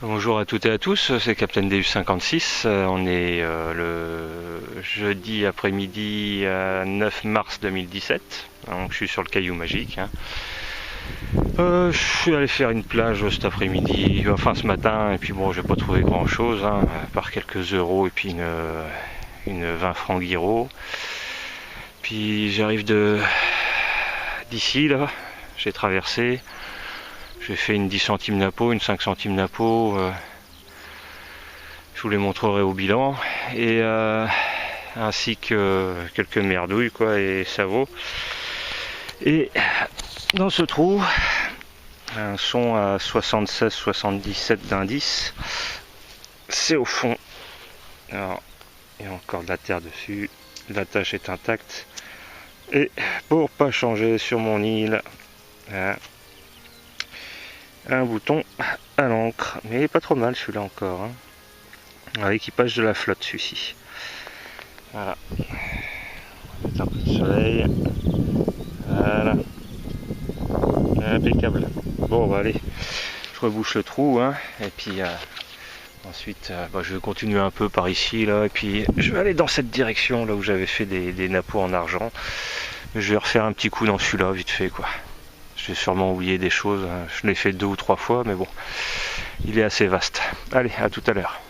Bonjour à toutes et à tous, c'est Captain DU56. On est le jeudi après-midi 9 mars 2017. Donc je suis sur le Caillou Magique. Je suis allé faire une plage cet après-midi, enfin ce matin, et puis bon, j'ai pas trouvé grand chose, à part quelques euros et puis une 20 francs gyro. Puis j'arrive d'ici là, j'ai traversé. J'ai fait une 10 centimes napo, une 5 centimes napo. Je vous les montrerai au bilan. Et ainsi que quelques merdouilles quoi et savots. Et dans ce trou, un son à 76-77 d'indice. C'est au fond. Alors, il y a encore de la terre dessus. La tâche est intacte. Et pour pas changer sur mon île, un bouton à l'encre, mais pas trop mal celui-là encore, l'équipage de la flotte celui-ci. Voilà, on va mettre un peu de soleil, voilà, impeccable. Bon bah allez, je rebouche le trou, et puis ensuite je vais continuer un peu par ici là, et puis je vais aller dans cette direction là où j'avais fait des nappos en argent. Je vais refaire un petit coup dans celui-là vite fait quoi. J'ai sûrement oublié des choses, je l'ai fait 2 ou 3 fois, mais bon, il est assez vaste. Allez, à tout à l'heure.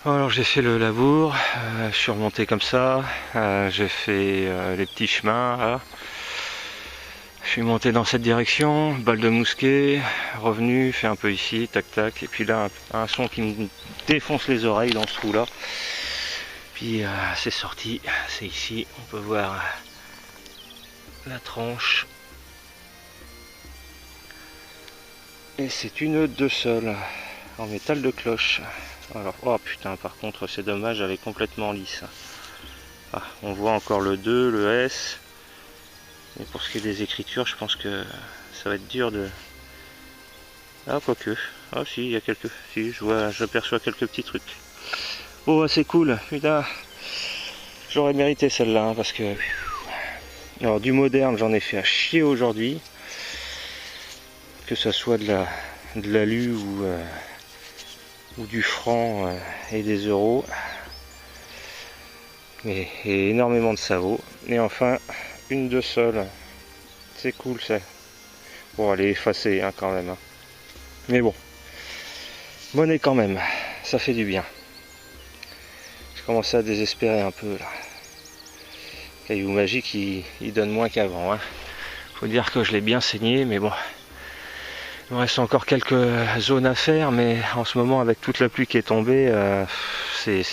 Alors j'ai fait le labour, je suis remonté comme ça, j'ai fait les petits chemins là. Je suis monté dans cette direction, balle de mousquet, revenu, fait un peu ici, tac tac, et puis là un son qui me défonce les oreilles dans ce trou là. Puis c'est sorti, c'est ici, on peut voir la tranche. Et c'est une 2 sols en métal de cloche. Alors, oh putain, par contre c'est dommage, elle est complètement lisse. Ah, on voit encore le 2, le S. Et pour ce qui est des écritures, je pense que ça va être dur de... Ah, quoique. Ah si, il y a quelques... Si, j'aperçois quelques petits trucs. Oh, c'est cool, putain. J'aurais mérité celle-là, parce que... Alors, du moderne, j'en ai fait à chier aujourd'hui. Que ça soit de l'alu ou du franc et des euros. Et énormément de savots. Et enfin, une 2 sols. C'est cool ça. Bon, elle est effacée quand même. Mais bon. Monnaie quand même. Ça fait du bien. Je commence à désespérer un peu là. Caillou Magique, il donne moins qu'avant. Faut dire que je l'ai bien saigné, mais bon. Il me reste encore quelques zones à faire, mais en ce moment, avec toute la pluie qui est tombée, c'est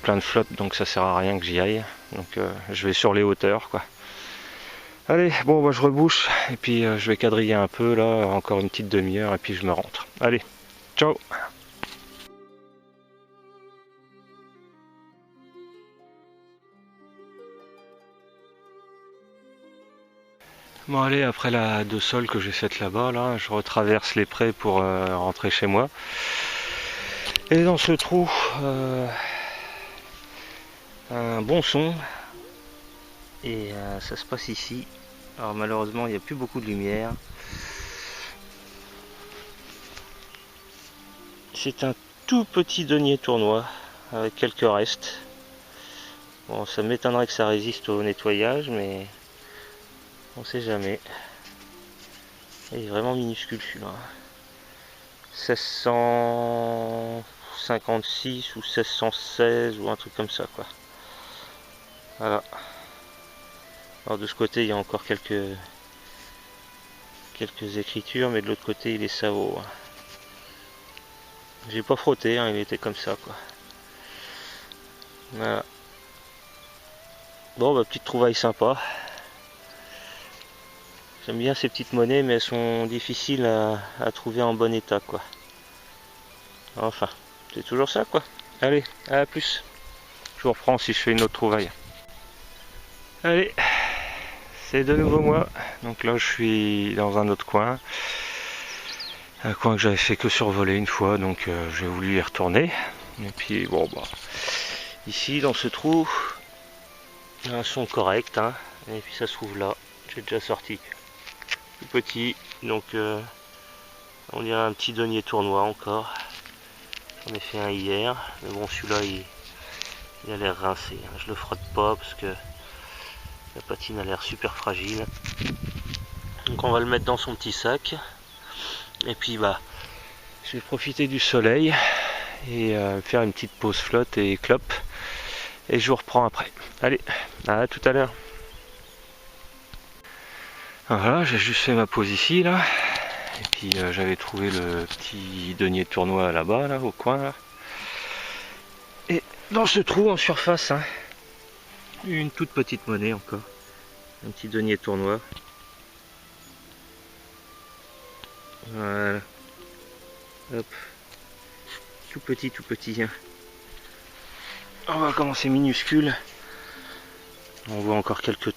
plein de flotte, donc ça sert à rien que j'y aille. Donc je vais sur les hauteurs, quoi. Allez, bon, bah, je rebouche, et puis je vais quadriller un peu, là, encore une petite demi-heure, et puis je me rentre. Allez, ciao! Bon allez, après la 2 sols que j'ai faite là-bas, là, je retraverse les prés pour rentrer chez moi. Et dans ce trou, un bon son. Et ça se passe ici. Alors malheureusement, il n'y a plus beaucoup de lumière. C'est un tout petit denier tournois avec quelques restes. Bon, ça m'étonnerait que ça résiste au nettoyage, mais on sait jamais. Il est vraiment minuscule celui-là. 1656 ou 1616 ou un truc comme ça quoi. Voilà. Alors de ce côté il y a encore quelques écritures, mais de l'autre côté il est savot. J'ai pas frotté, il était comme ça quoi. Voilà. Bon bah petite trouvaille sympa. J'aime bien ces petites monnaies, mais elles sont difficiles à trouver en bon état quoi. Enfin, c'est toujours ça quoi. Allez, à plus. Je vous reprends si je fais une autre trouvaille. Allez, c'est de nouveau moi. Donc là je suis dans un autre coin. Un coin que j'avais fait que survoler une fois, donc j'ai voulu y retourner. Et puis bon bah ici dans ce trou, il y a un son correct, hein. Et puis ça se trouve là, j'ai déjà sorti. Tout petit, donc on dirait un petit denier tournoi encore. J'en ai fait un hier, mais bon celui-là il a l'air rincé, hein. Je le frotte pas parce que la patine a l'air super fragile. Donc on va le mettre dans son petit sac. Et puis bah je vais profiter du soleil et faire une petite pause flotte et clope. Et je vous reprends après. Allez, à tout à l'heure. Voilà, j'ai juste fait ma pause ici là. Et puis j'avais trouvé le petit denier de tournoi là-bas, là, au coin là. Et dans ce trou en surface, hein, une toute petite monnaie encore. Un petit denier de tournoi. Voilà. Hop. Tout petit, tout petit. Hein. On va commencer minuscule. On voit encore quelques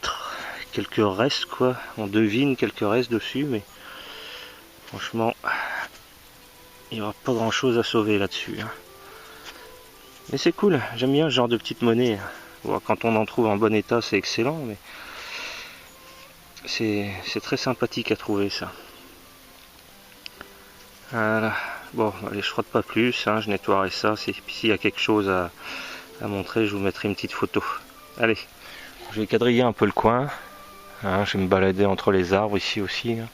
restes quoi. On devine quelques restes dessus, mais franchement, il n'y aura pas grand chose à sauver là-dessus. Hein. Mais c'est cool, j'aime bien ce genre de petite monnaie. Bon, quand on en trouve en bon état, c'est excellent, mais c'est très sympathique à trouver ça. Voilà. Bon, allez, je frotte pas plus, hein, je nettoierai ça. Puis s'il y a quelque chose à montrer, je vous mettrai une petite photo. Allez, je vais quadriller un peu le coin. Hein, je vais me balader entre les arbres ici aussi. Hein.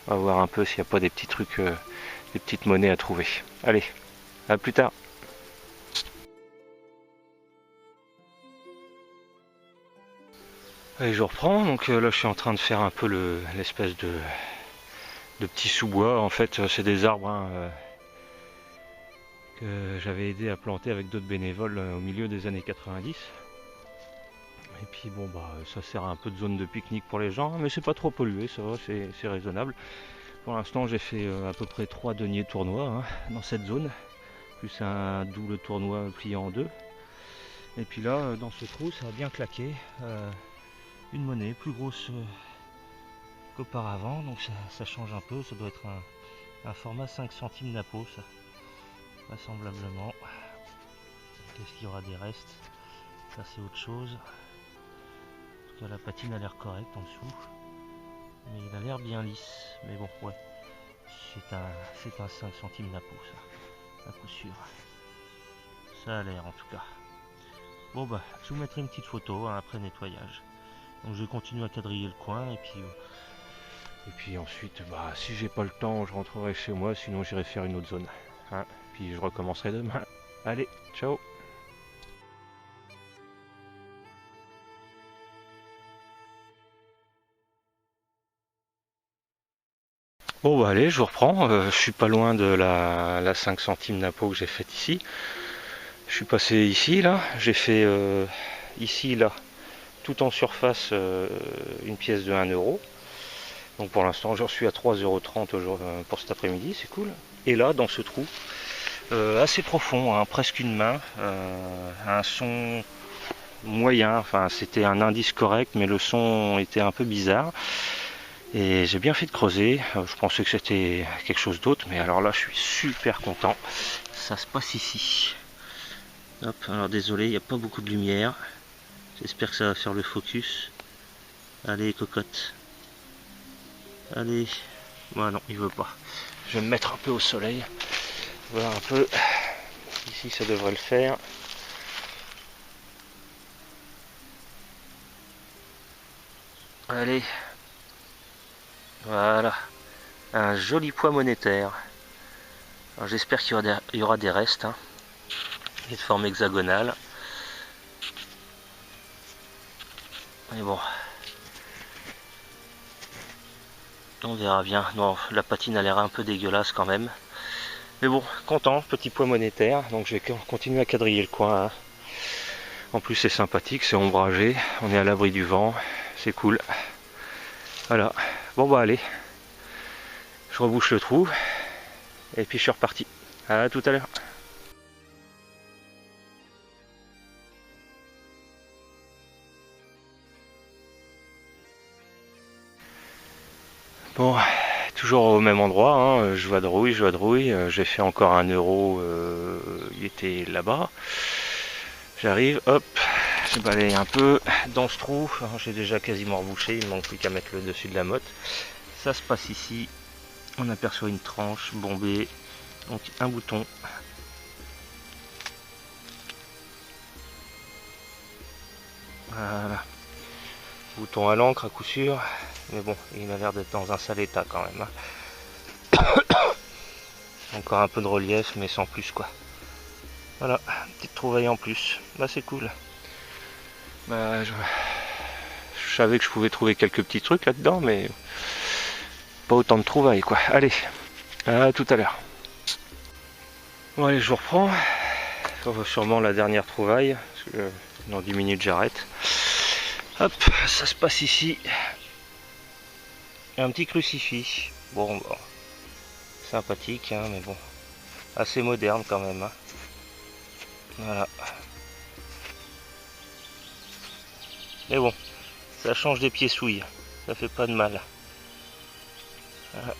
On va voir un peu s'il n'y a pas des petits trucs, des petites monnaies à trouver. Allez, à plus tard. Allez, je reprends. Donc là, je suis en train de faire un peu l'espèce de petits sous-bois. En fait, c'est des arbres hein, que j'avais aidé à planter avec d'autres bénévoles au milieu des années 90. Et puis bon bah ça sert à un peu de zone de pique-nique pour les gens, mais c'est pas trop pollué, ça va, c'est raisonnable. Pour l'instant j'ai fait à peu près 3 deniers tournois hein, dans cette zone, plus un double tournoi plié en deux. Et puis là dans ce trou ça a bien claqué, une monnaie plus grosse qu'auparavant, donc ça change un peu, ça doit être un format 5 centimes napo ça, vraisemblablement. Qu'est-ce qu'il y aura des restes? Ça c'est autre chose. La patine a l'air correcte en dessous, mais il a l'air bien lisse. Mais bon, ouais, c'est un 5 centimes napo, ça, à coup sûr. Ça a l'air en tout cas. Bon bah, je vous mettrai une petite photo hein, après nettoyage. Donc je vais continuer à quadriller le coin et puis ensuite, bah, si j'ai pas le temps, je rentrerai chez moi. Sinon, j'irai faire une autre zone. Hein, puis je recommencerai demain. Allez, ciao. Bon bah allez, je vous reprends, je suis pas loin de la 5 centimes napo que j'ai faite ici. Je suis passé ici là, j'ai fait ici là, tout en surface une pièce de 1 euro. Donc pour l'instant j'en suis à 3,30 € pour cet après-midi, c'est cool. Et là dans ce trou, assez profond, hein, presque une main, un son moyen, enfin c'était un indice correct mais le son était un peu bizarre. Et j'ai bien fait de creuser, je pensais que c'était quelque chose d'autre, mais alors là je suis super content. Ça se passe ici. Hop, alors désolé, il n'y a pas beaucoup de lumière. J'espère que ça va faire le focus. Allez cocotte. Allez. Bon non, il veut pas. Je vais me mettre un peu au soleil. Voir un peu. Ici ça devrait le faire. Allez. Voilà. Un joli poids monétaire. J'espère qu'il y aura des restes. Hein. Il est de forme hexagonale. Mais bon. On verra bien. Non, la patine a l'air un peu dégueulasse quand même. Mais bon, content, petit poids monétaire. Donc je vais continuer à quadriller le coin. Hein. En plus c'est sympathique, c'est ombragé. On est à l'abri du vent. C'est cool. Voilà. Bon bah allez. Je rebouche le trou. Et puis je suis reparti. À tout à l'heure. Bon, toujours au même endroit, hein, je vadrouille. J'ai fait encore 1 euro, il était là-bas. J'arrive, hop, je balaye un peu dans ce trou. J'ai déjà quasiment rebouché, il ne manque plus qu'à mettre le dessus de la motte. Ça se passe ici. On aperçoit une tranche bombée, donc un bouton. Voilà. Bouton à l'encre à coup sûr, mais bon, il a l'air d'être dans un sale état quand même. Encore un peu de relief, mais sans plus quoi. Voilà, petite trouvaille en plus. Bah c'est cool. Bah, je savais que je pouvais trouver quelques petits trucs là-dedans, mais pas autant de trouvailles quoi. Allez, à tout à l'heure. Bon allez, je vous reprends. Ça va sûrement la dernière trouvaille, parce que dans 10 minutes j'arrête. Hop, ça se passe ici. Un petit crucifix. Bon, sympathique, hein, mais bon, assez moderne quand même. Hein. Voilà. Mais bon, ça change des pieds souilles. Ça fait pas de mal. Voilà.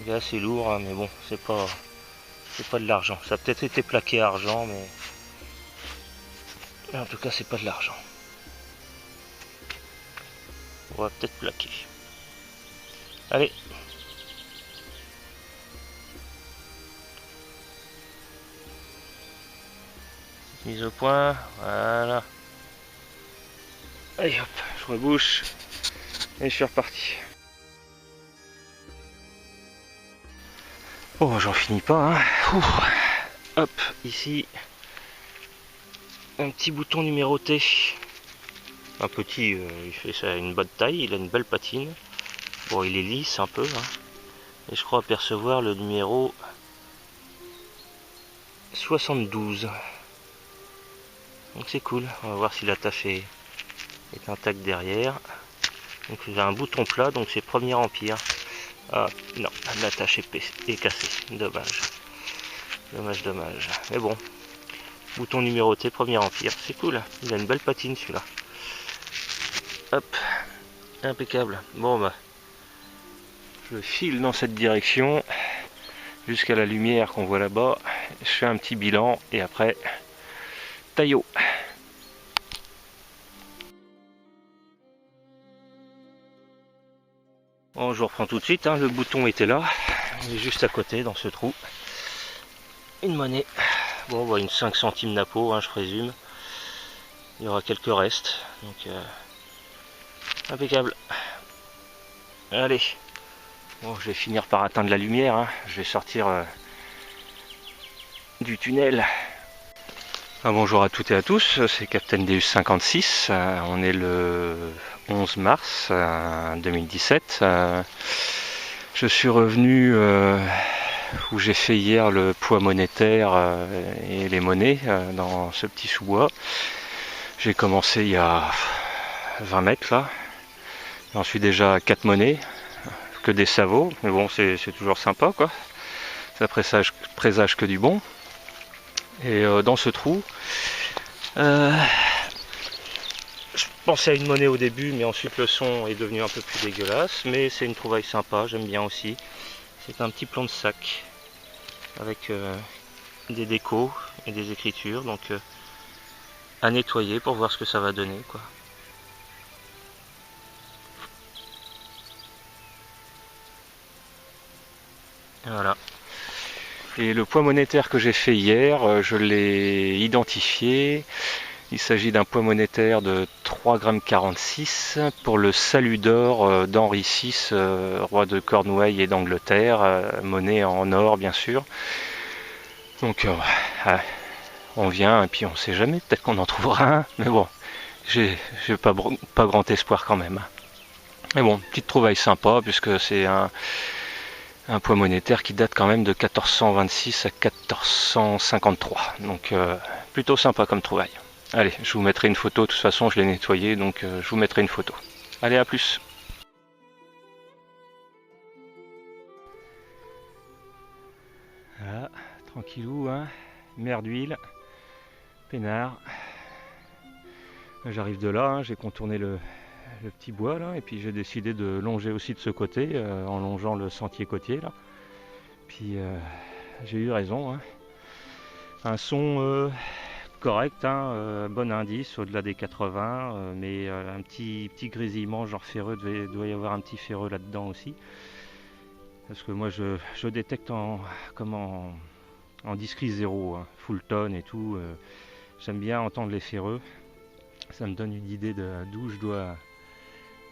Il est assez lourd, hein, mais bon, c'est pas de l'argent. Ça a peut-être été plaqué argent, mais en tout cas, c'est pas de l'argent. On va peut-être plaquer. Allez. Mise au point, voilà. Allez hop, je rebouche et je suis reparti. Oh, j'en finis pas, hein. Hop, ici, un petit bouton numéroté. Un petit, il fait ça à une bonne taille, il a une belle patine. Bon, il est lisse un peu, hein. Et je crois apercevoir le numéro 72. Donc c'est cool, on va voir si la tâche est intacte derrière. Donc j'ai un bouton plat, donc c'est premier empire. Ah non, la tâche est cassée, dommage. Dommage. Mais bon, bouton numéroté, premier empire, c'est cool. Il a une belle patine celui-là. Hop, impeccable. Bon bah, je file dans cette direction jusqu'à la lumière qu'on voit là-bas. Je fais un petit bilan et après, taillot. Bon, je reprends tout de suite, hein, le bouton était là, il est juste à côté dans ce trou. Une monnaie, bon bah une 5 centimes napo, hein, je présume. Il y aura quelques restes, donc impeccable. Allez, bon, je vais finir par atteindre la lumière, hein. Je vais sortir du tunnel. Bonjour à toutes et à tous, c'est Captain Deus 56, on est le 11 mars 2017. Je suis revenu où j'ai fait hier le poids monétaire et les monnaies dans ce petit sous-bois. J'ai commencé il y a 20 mètres là, j'en suis déjà à 4 monnaies, que des savots, mais bon c'est toujours sympa quoi, ça présage que du bon. Et dans ce trou, je pensais à une monnaie au début, mais ensuite le son est devenu un peu plus dégueulasse. Mais c'est une trouvaille sympa, j'aime bien aussi. C'est un petit plomb de sac avec des décos et des écritures, donc à nettoyer pour voir ce que ça va donner, quoi. Voilà. Et le poids monétaire que j'ai fait hier, je l'ai identifié. Il s'agit d'un poids monétaire de 3,46 g pour le salut d'or d'Henri VI, roi de Cornouailles et d'Angleterre, monnaie en or bien sûr. Donc on vient et puis on sait jamais, peut-être qu'on en trouvera un, mais bon, j'ai pas grand espoir quand même. Mais bon, petite trouvaille sympa puisque c'est un poids monétaire qui date quand même de 1426 à 1453. Donc plutôt sympa comme trouvaille. Allez, je vous mettrai une photo, de toute façon je l'ai nettoyé, donc je vous mettrai une photo. Allez, à plus. Voilà, tranquillou, hein, mer d'huile, peinard. J'arrive de là, hein, j'ai contourné le petit bois là, et puis j'ai décidé de longer aussi de ce côté en longeant le sentier côtier là. Puis j'ai eu raison, hein. Un son correct, hein, bon indice au-delà des 80, mais un petit grésillement genre ferreux, doit y avoir un petit ferreux là-dedans aussi. Parce que moi je détecte en discrete 0, hein, full tone et tout. J'aime bien entendre les ferreux. Ça me donne une idée d'où je dois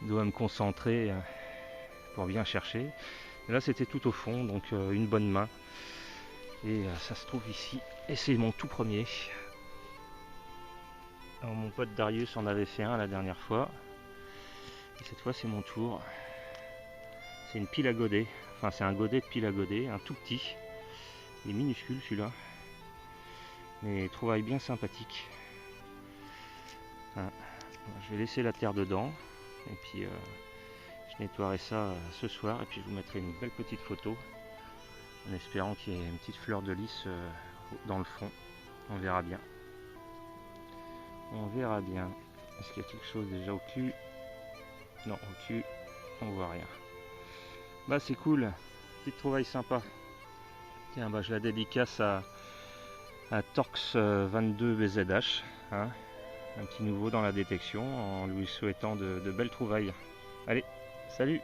me concentrer pour bien chercher. Et là c'était tout au fond, donc une bonne main. Et ça se trouve ici. Et c'est mon tout premier. Alors, mon pote Darius en avait fait un la dernière fois. Et cette fois c'est mon tour. C'est une pile à godet. Enfin c'est un godet de pile à godet, un tout petit. Il est minuscule celui-là. Mais trouvaille bien sympathique. Hein. Je vais laisser la terre dedans. Et puis je nettoierai ça ce soir. Et puis je vous mettrai une belle petite photo. En espérant qu'il y ait une petite fleur de lys dans le fond. On verra bien. On verra bien. Est-ce qu'il y a quelque chose déjà au cul? Non, au cul, on voit rien. Bah c'est cool. Petite trouvaille sympa. Tiens, bah je la dédicace à Torx 22 BZH. Hein. Un petit nouveau dans la détection en lui souhaitant de belles trouvailles. Allez, salut!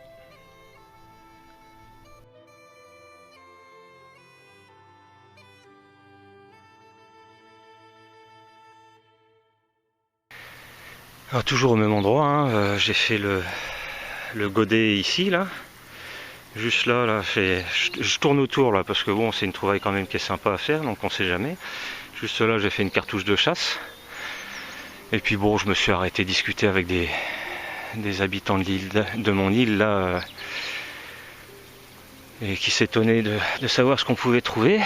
Alors, toujours au même endroit, hein, j'ai fait le godet ici, là. Juste là, je tourne autour là parce que bon, c'est une trouvaille quand même qui est sympa à faire, donc on sait jamais. Juste là, j'ai fait une cartouche de chasse. Et puis bon, je me suis arrêté discuter avec des habitants de mon île là, et qui s'étonnaient de savoir ce qu'on pouvait trouver.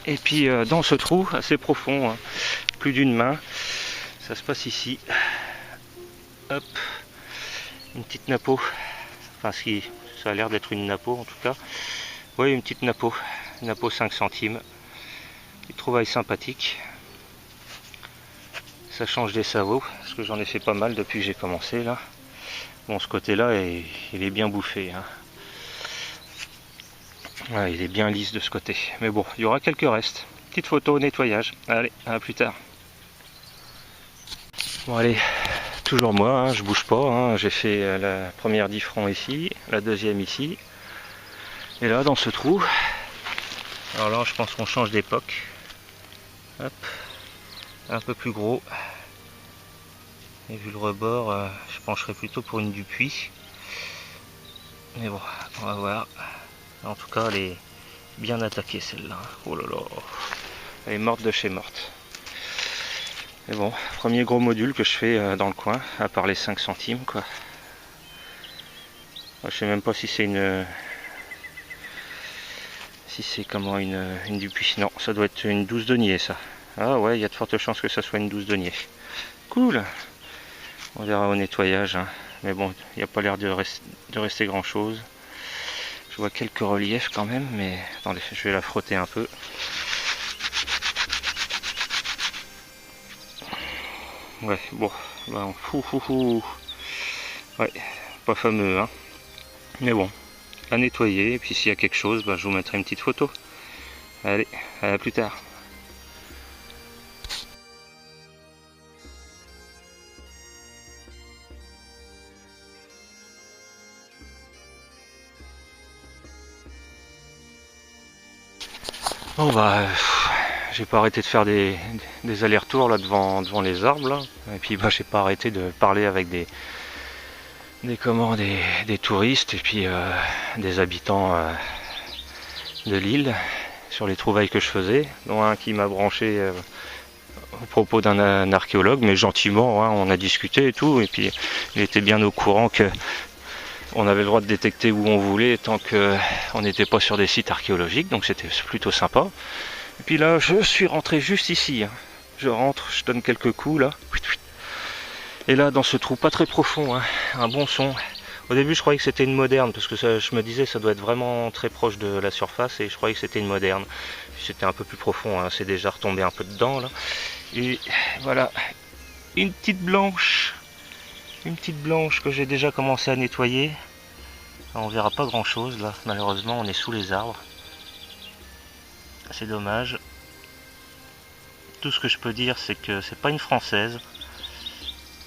Et puis dans ce trou assez profond, hein, plus d'une main, ça se passe ici. Hop, une petite napo. Enfin si, ça a l'air d'être une napo en tout cas. Oui, une petite napo 5 centimes. Une trouvaille sympathique. Ça change des savots, parce que j'en ai fait pas mal depuis que j'ai commencé là. Bon, ce côté-là, il est bien bouffé. Hein. Ouais, il est bien lisse de ce côté. Mais bon, il y aura quelques restes. Petite photo, nettoyage. Allez, à plus tard. Bon allez, toujours moi, hein, je bouge pas. Hein. J'ai fait la première 10 francs ici, la deuxième ici. Et là, dans ce trou, alors là, je pense qu'on change d'époque. Hop, un peu plus gros. Et vu le rebord, je pencherai plutôt pour une Dupuis. Mais bon, on va voir. En tout cas, elle est bien attaquée celle-là. Oh là là, elle est morte de chez morte. Mais bon, premier gros module que je fais dans le coin, à part les 5 centimes quoi. Je sais même pas si c'est une... Si c'est comment une Dupuis. Non, ça doit être une 12 deniers ça. Ah ouais, il y a de fortes chances que ça soit une 12 deniers. Cool. On verra au nettoyage. Hein. Mais bon, il n'y a pas l'air de rester grand chose. Je vois quelques reliefs quand même, mais attendez, je vais la frotter un peu. Ouais, bon, ben, ouais, pas fameux, hein. Mais bon, à nettoyer, et puis s'il y a quelque chose, ben, je vous mettrai une petite photo. Allez, à plus tard. Bon bah, j'ai pas arrêté de faire des allers-retours là devant les arbres là. Et puis bah j'ai pas arrêté de parler avec des touristes et puis des habitants de l'île sur les trouvailles que je faisais, dont un qui m'a branché au propos d'un archéologue, mais gentiment, hein, on a discuté et tout, et puis il était bien au courant que on avait le droit de détecter où on voulait tant qu'on n'était pas sur des sites archéologiques, donc c'était plutôt sympa. Et puis là, je suis rentré juste ici. Hein. Je rentre, je donne quelques coups là. Et là, dans ce trou pas très profond, hein, un bon son. Au début, je croyais que c'était une moderne, parce que je me disais ça doit être vraiment très proche de la surface, et je croyais que c'était une moderne. C'était un peu plus profond, hein, c'est déjà retombé un peu dedans là. Et voilà, une petite blanche. Une petite blanche que j'ai déjà commencé à nettoyer. On verra pas grand chose là, malheureusement on est sous les arbres. C'est dommage. Tout ce que je peux dire c'est que c'est pas une française.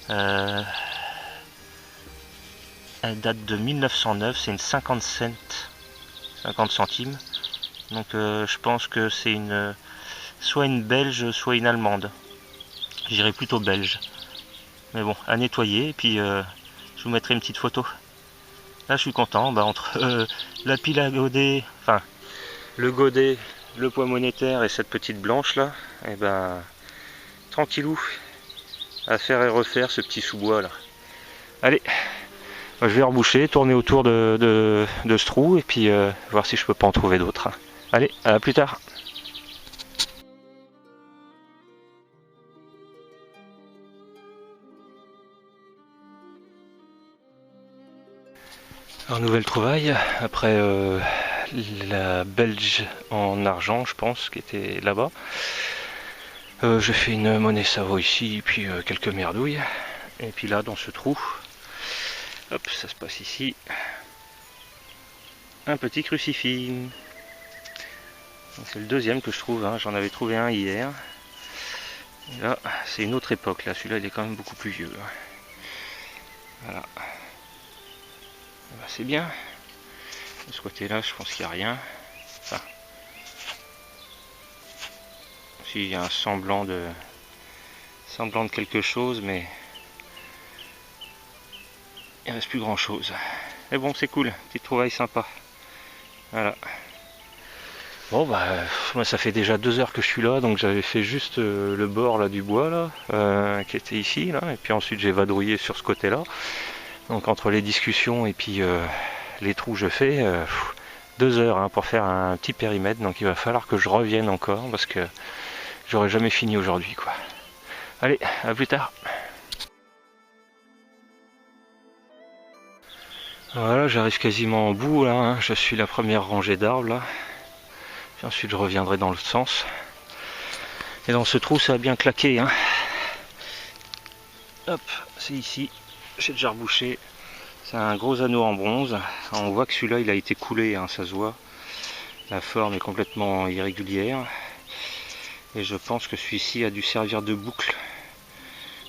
Elle date de 1909, c'est une 50 cents, 50 centimes. Donc je pense que c'est une soit une belge, soit une allemande. J'irai plutôt belge. Mais bon, à nettoyer, et puis je vous mettrai une petite photo. Là je suis content, entre la pile à godet, enfin le godet, le poids monétaire et cette petite blanche là, et tranquillou, à faire et refaire ce petit sous-bois là. Allez, je vais reboucher, tourner autour de ce trou, et puis voir si je peux pas en trouver d'autres. Allez, à plus tard. Alors, nouvelle trouvaille, après la Belge en argent, je pense, qui était là-bas. Je fais une monnaie Savo ici, puis quelques merdouilles. Et puis là, dans ce trou, hop, ça se passe ici, un petit crucifix. C'est le deuxième que je trouve, hein. J'en avais trouvé un hier. Et là, c'est une autre époque, là, celui-là, il est quand même beaucoup plus vieux. Voilà. C'est bien. De ce côté-là, je pense qu'il n'y a rien. Enfin, s'il y a un semblant de quelque chose, mais il reste plus grand-chose. Mais bon, c'est cool, petite trouvaille sympa. Voilà. Bon moi ça fait déjà 2 heures que je suis là, donc j'avais fait juste le bord là du bois là, qui était ici là, et puis ensuite j'ai vadrouillé sur ce côté-là. Donc entre les discussions et puis les trous je fais 2 heures hein, pour faire un petit périmètre, donc il va falloir que je revienne encore parce que j'aurais jamais fini aujourd'hui quoi. Allez, à plus tard. Voilà, j'arrive quasiment au bout là, hein. Je suis la première rangée d'arbres là. Puis ensuite je reviendrai dans l'autre sens. Et dans ce trou ça a bien claqué hein. Hop, c'est ici. J'ai déjà rebouché. C'est un gros anneau en bronze. On voit que celui-là il a été coulé, hein, ça se voit. La forme est complètement irrégulière. Et je pense que celui-ci a dû servir de boucle.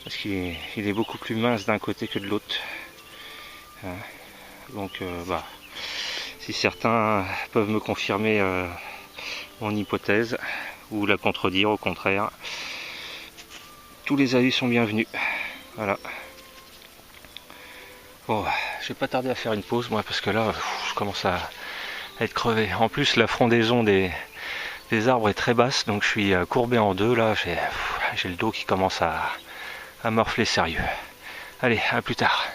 Parce qu'il est beaucoup plus mince d'un côté que de l'autre. Donc si certains peuvent me confirmer mon hypothèse ou la contredire au contraire, tous les avis sont bienvenus. Voilà. Bon, je vais pas tarder à faire une pause moi parce que là je commence à être crevé. En plus la frondaison des arbres est très basse, donc je suis courbé en deux là, j'ai le dos qui commence à morfler sérieux. Allez, à plus tard.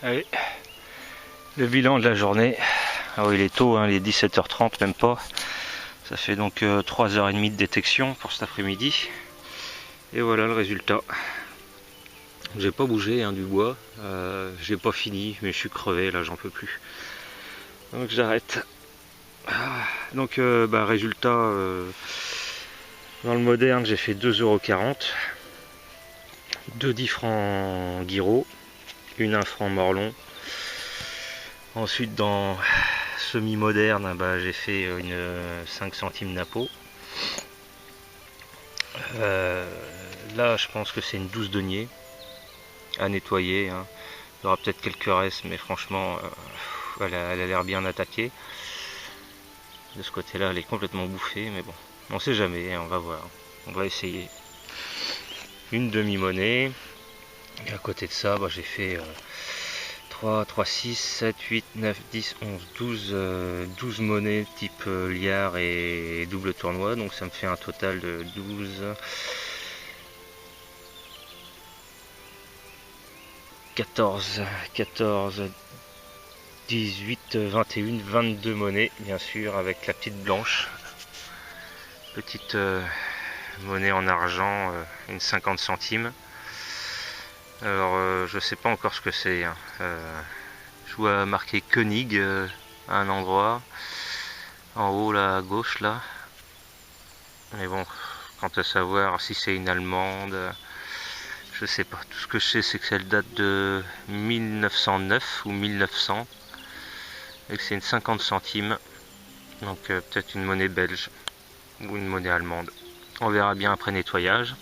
Allez, le bilan de la journée. Alors il est tôt, hein, il est 17h30 même pas. Ça fait donc 3h30 de détection pour cet après-midi. Et voilà le résultat. J'ai pas bougé hein, du bois. J'ai pas fini, mais je suis crevé là, j'en peux plus. Donc j'arrête. Donc résultat dans le moderne j'ai fait 2,40 €. 2 10 francs Guiraud, une 1 franc Morlon. Ensuite dans semi-moderne j'ai fait une 5 centimes Napo. Là je pense que c'est une 12 deniers à nettoyer hein. Il y aura peut-être quelques restes mais franchement elle a l'air bien attaquée. De ce côté là elle est complètement bouffée, mais bon on sait jamais, on va voir, on va essayer. Une demi-monnaie, et à côté de ça j'ai fait 3, 6, 7, 8, 9, 10, 11, 12 monnaies type liard et double tournoi, donc ça me fait un total de 12, 14, 18, 21, 22 monnaies, bien sûr, avec la petite blanche. Petite monnaie en argent, une 50 centimes. Alors je sais pas encore ce que c'est, hein. Je vois marqué Koenig à un endroit, en haut là à gauche là. Mais bon, quant à savoir si c'est une allemande, je sais pas. Tout ce que je sais, c'est que elle date de 1909 ou 1900 et que c'est une 50 centimes. Donc peut-être une monnaie belge ou une monnaie allemande. On verra bien après nettoyage.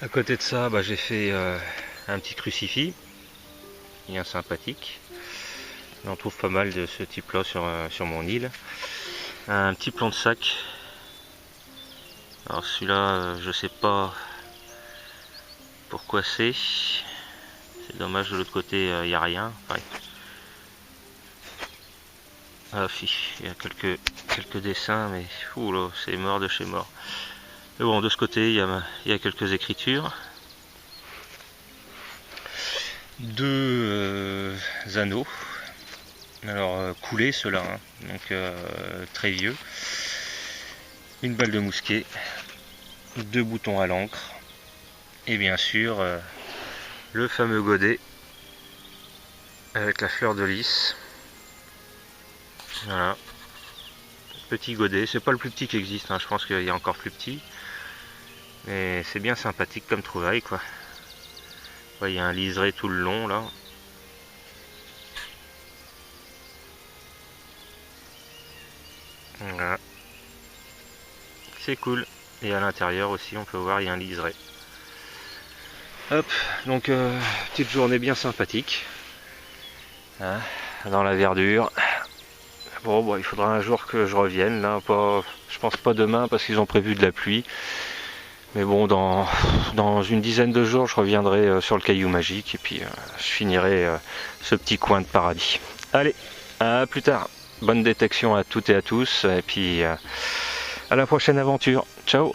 À côté de ça, j'ai fait un petit crucifix, bien sympathique. On en trouve pas mal de ce type-là sur mon île. Un petit plan de sac. Alors celui-là, je sais pas pourquoi c'est. C'est dommage, de l'autre côté, il n'y a rien. Ouais. Ah si, il y a quelques dessins, mais oula, c'est mort de chez mort. Mais bon, de ce côté, il y a quelques écritures. Deux anneaux. Alors coulés ceux-là, hein. Donc très vieux. Une balle de mousquet. Deux boutons à l'encre. Et bien sûr, le fameux godet avec la fleur de lys. Voilà. Petit godet. C'est pas le plus petit qui existe, hein. Je pense qu'il y a encore plus petit. Mais c'est bien sympathique comme trouvaille, quoi. Ouais, il y a un liseré tout le long là. Voilà. C'est cool. Et à l'intérieur aussi, on peut voir, il y a un liseré. Hop, donc petite journée bien sympathique. Hein, dans la verdure. Bon, il faudra un jour que je revienne là. Je pense pas demain parce qu'ils ont prévu de la pluie. Mais bon, dans une dizaine de jours, je reviendrai sur le Caillou Magique et puis je finirai ce petit coin de paradis. Allez, à plus tard. Bonne détection à toutes et à tous et puis à la prochaine aventure. Ciao.